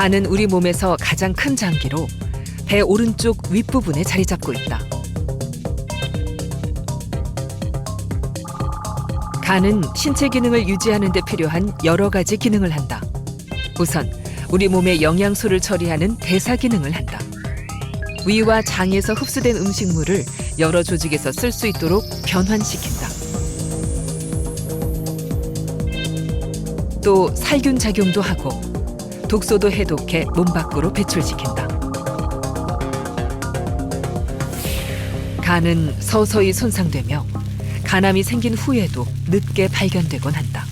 간은 우리 몸에서 가장 큰 장기로 배 오른쪽 윗부분에 자리 잡고 있다. 간은 신체 기능을 유지하는 데 필요한 여러 가지 기능을 한다. 우선 우리 몸의 영양소를 처리하는 대사 기능을 한다. 위와 장에서 흡수된 음식물을 여러 조직에서 쓸 수 있도록 변환시킨다. 또 살균 작용도 하고 독소도 해독해 몸 밖으로 배출시킨다. 간은 서서히 손상되며 간암이 생긴 후에도 늦게 발견되곤 한다.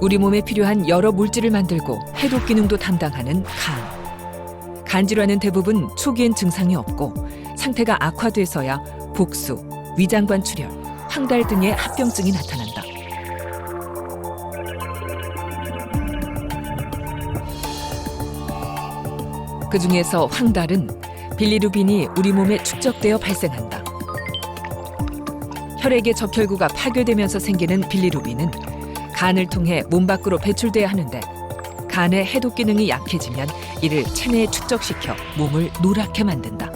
우리 몸에 필요한 여러 물질을 만들고 해독 기능도 담당하는 간. 간 질환은 대부분 초기엔 증상이 없고 상태가 악화돼서야 복수, 위장관 출혈, 황달 등의 합병증이 나타난다. 그 중에서 황달은 빌리루빈이 우리 몸에 축적되어 발생한다. 혈액의 적혈구가 파괴되면서 생기는 빌리루빈은 간을 통해 몸 밖으로 배출돼야 하는데 간의 해독 기능이 약해지면 이를 체내에 축적시켜 몸을 노랗게 만든다.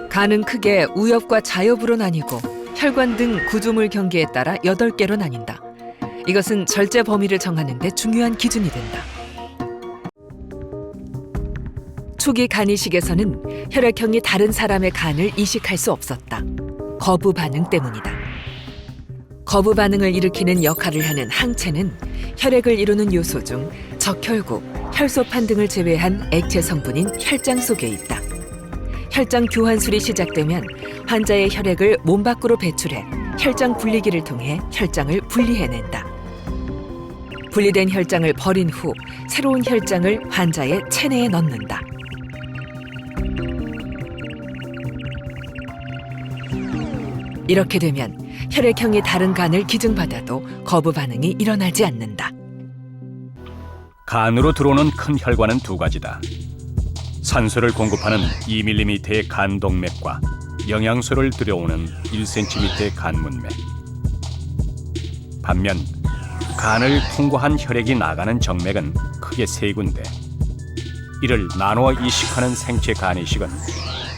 간은 크게 우엽과 자엽으로 나뉘고 혈관 등 구조물 경계에 따라 8개로 나뉜다. 이것은 절제 범위를 정하는 데 중요한 기준이 된다. 초기 간 이식에서는 혈액형이 다른 사람의 간을 이식할 수 없었다. 거부 반응 때문이다. 거부 반응을 일으키는 역할을 하는 항체는 혈액을 이루는 요소 중 적혈구, 혈소판 등을 제외한 액체 성분인 혈장 속에 있다. 혈장 교환술이 시작되면 환자의 혈액을 몸 밖으로 배출해 혈장 분리기를 통해 혈장을 분리해낸다. 분리된 혈장을 버린 후 새로운 혈장을 환자의 체내에 넣는다. 이렇게 되면 혈액형이 다른 간을 기증받아도 거부 반응이 일어나지 않는다. 간으로 들어오는 큰 혈관은 두 가지다. 산소를 공급하는 2mm의 간동맥과 영양소를 들여오는 1cm의 간문맥. 반면 간을 통과한 혈액이 나가는 정맥은 크게 세 군데. 이를 나누어 이식하는 생체 간 이식은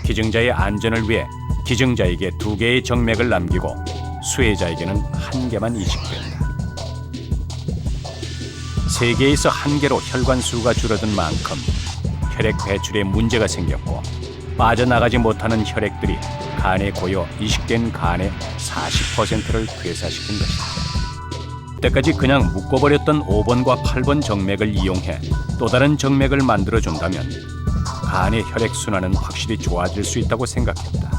기증자의 안전을 위해 기증자에게 2개의 정맥을 남기고 수혜자에게는 1개만 이식된다. 3개에서 1개로 혈관 수가 줄어든 만큼 혈액 배출에 문제가 생겼고 빠져나가지 못하는 혈액들이 간에 고여 이식된 간의 40%를 괴사시킨 것이다. 이때까지 그냥 묶어버렸던 5번과 8번 정맥을 이용해 또 다른 정맥을 만들어준다면 간의 혈액 순환은 확실히 좋아질 수 있다고 생각했다.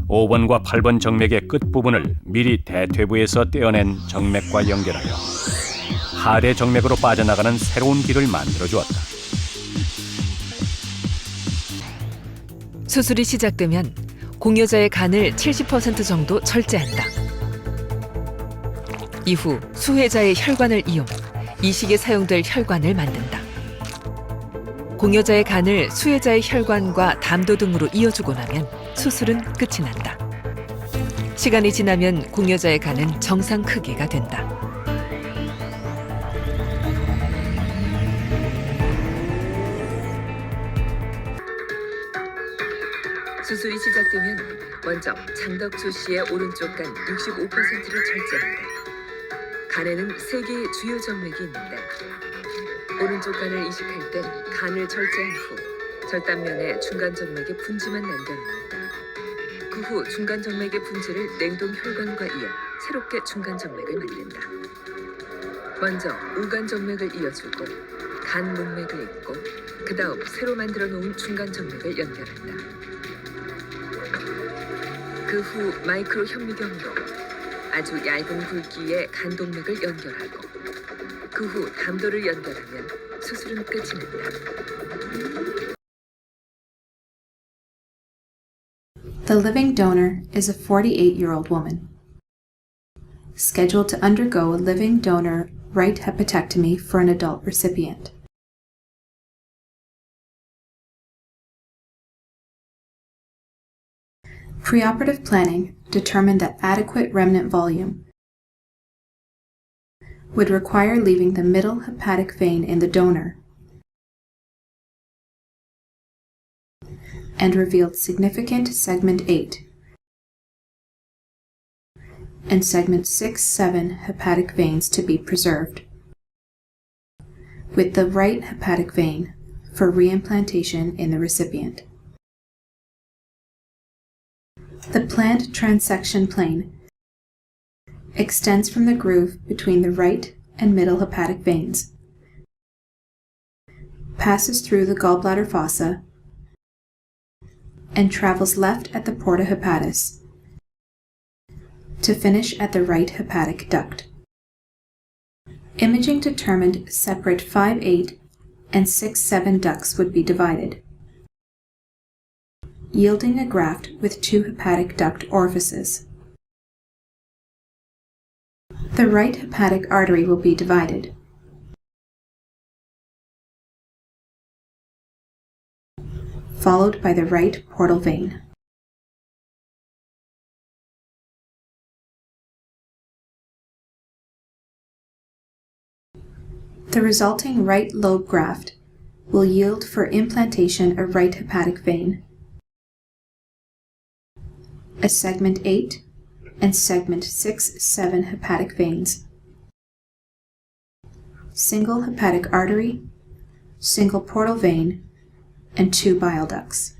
5번과 8번 정맥의 끝부분을 미리 대퇴부에서 떼어낸 정맥과 연결하여 하대 정맥으로 빠져나가는 새로운 길을 만들어주었다. 수술이 시작되면 공여자의 간을 70% 정도 절제한다. 이후 수혜자의 혈관을 이용 이식에 사용될 혈관을 만든다. 공여자의 간을 수혜자의 혈관과 담도 등으로 이어주고 나면 수술은 끝이 난다. 시간이 지나면 공여자의 간은 정상 크기가 된다. 수술이 시작되면 먼저 장덕주 씨의 오른쪽 간 65%를 절제한다. 간에는 3개의 주요 정맥이 있는데 오른쪽 간을 이식할 때 간을 절제한 후 절단면에 중간 정맥의 분지만 남겨놓는다. 그 후 중간 정맥의 분지를 냉동 혈관과 이어 새롭게 중간 정맥을 만든다. 먼저 우간 정맥을 이어주고 간 문맥을 잇고 그 다음 새로 만들어 놓은 중간 정맥을 연결한다. 그 후 마이크로 현미경으로 아주 얇은 굵기의 간동맥을 연결하고 그 후 담도를 연결하면 수술은 끝이 난다. The living donor is a 48-year-old woman, scheduled to undergo a living donor right hepatectomy for an adult recipient. Preoperative planning determined that adequate remnant volume would require leaving the middle hepatic vein in the donor and revealed significant segment 8 and segment 6-7 hepatic veins to be preserved, with the right hepatic vein for reimplantation in the recipient. The planned transection plane extends from the groove between the right and middle hepatic veins, passes through the gallbladder fossa, and travels left at the porta hepatis to finish at the right hepatic duct. Imaging determined separate 5-8 and 6-7 ducts would be divided, yielding a graft with 2 hepatic duct orifices. The right hepatic artery will be divided. Followed by the right portal vein. The resulting right lobe graft will yield for implantation a right hepatic vein, a segment 8 and segment 6-7 hepatic veins, single hepatic artery, single portal vein, and 2 bile ducts.